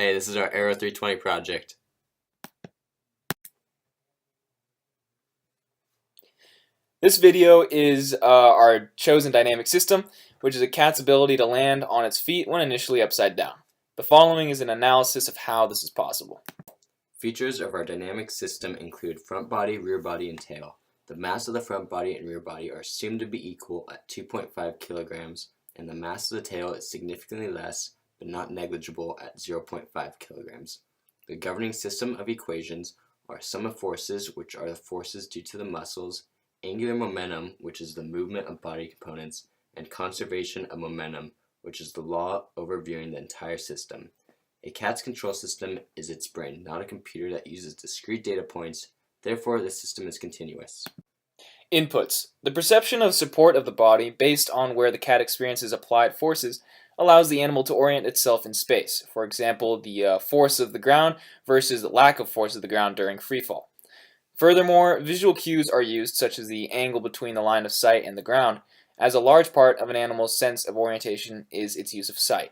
Hey, this is our Aero 320 project. This video is our chosen dynamic system, which is a cat's ability to land on its feet when initially upside down. The following is an analysis of how this is possible. Features of our dynamic system include front body, rear body, and tail. The mass of the front body and rear body are assumed to be equal at 2.5 kilograms, and the mass of the tail is significantly less, but not negligible at 0.5 kilograms. The governing system of equations are sum of forces, which are the forces due to the muscles, angular momentum, which is the movement of body components, and conservation of momentum, which is the law overviewing the entire system. A cat's control system is its brain, not a computer that uses discrete data points. Therefore, the system is continuous. Inputs. The perception of support of the body based on where the cat experiences applied forces allows the animal to orient itself in space. For example, the force of the ground versus the lack of force of the ground during freefall. Furthermore, visual cues are used, such as the angle between the line of sight and the ground, as a large part of an animal's sense of orientation is its use of sight.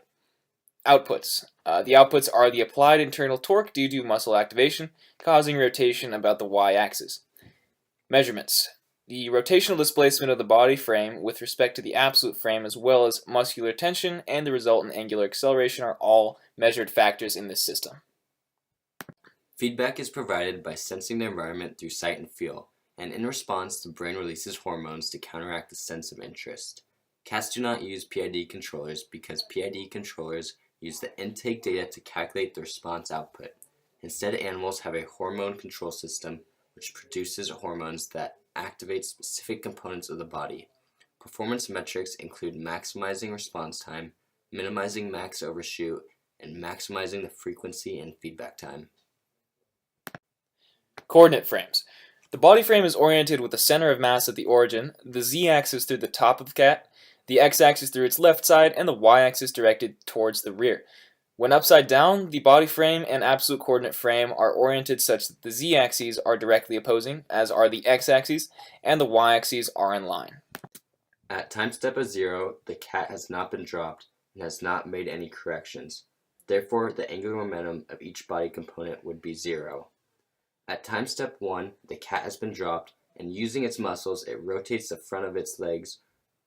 Outputs. The outputs are the applied internal torque due to muscle activation, causing rotation about the y-axis. Measurements. The rotational displacement of the body frame with respect to the absolute frame, as well as muscular tension and the resultant angular acceleration, are all measured factors in this system. Feedback is provided by sensing the environment through sight and feel, and in response, the brain releases hormones to counteract the sense of interest. Cats do not use PID controllers because PID controllers use the intake data to calculate the response output. Instead, animals have a hormone control system which produces hormones that activate specific components of the body. Performance metrics include maximizing response time, minimizing max overshoot, and maximizing the frequency and feedback time. Coordinate frames. The body frame is oriented with the center of mass at the origin, the z-axis through the top of the cat, the x-axis through its left side, and the y-axis directed towards the rear. When upside down, the body frame and absolute coordinate frame are oriented such that the z-axes are directly opposing, as are the x-axes, and the y-axes are in line. At time step of 0, the cat has not been dropped and has not made any corrections. Therefore, the angular momentum of each body component would be 0. At time step 1, the cat has been dropped, and using its muscles, it rotates the front of its legs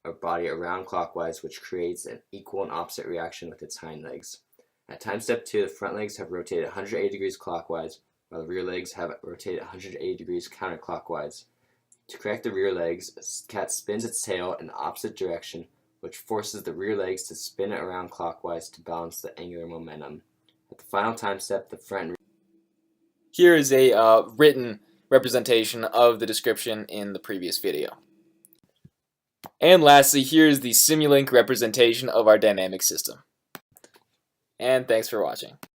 or body around clockwise, which creates an equal and opposite reaction with its hind legs. At time step 2, the front legs have rotated 180 degrees clockwise, while the rear legs have rotated 180 degrees counterclockwise. To correct the rear legs, the cat spins its tail in the opposite direction, which forces the rear legs to spin it around clockwise to balance the angular momentum. At the final time step, the front and rear. Here is a written representation of the description in the previous video. And lastly, here is the Simulink representation of our dynamic system. And thanks for watching.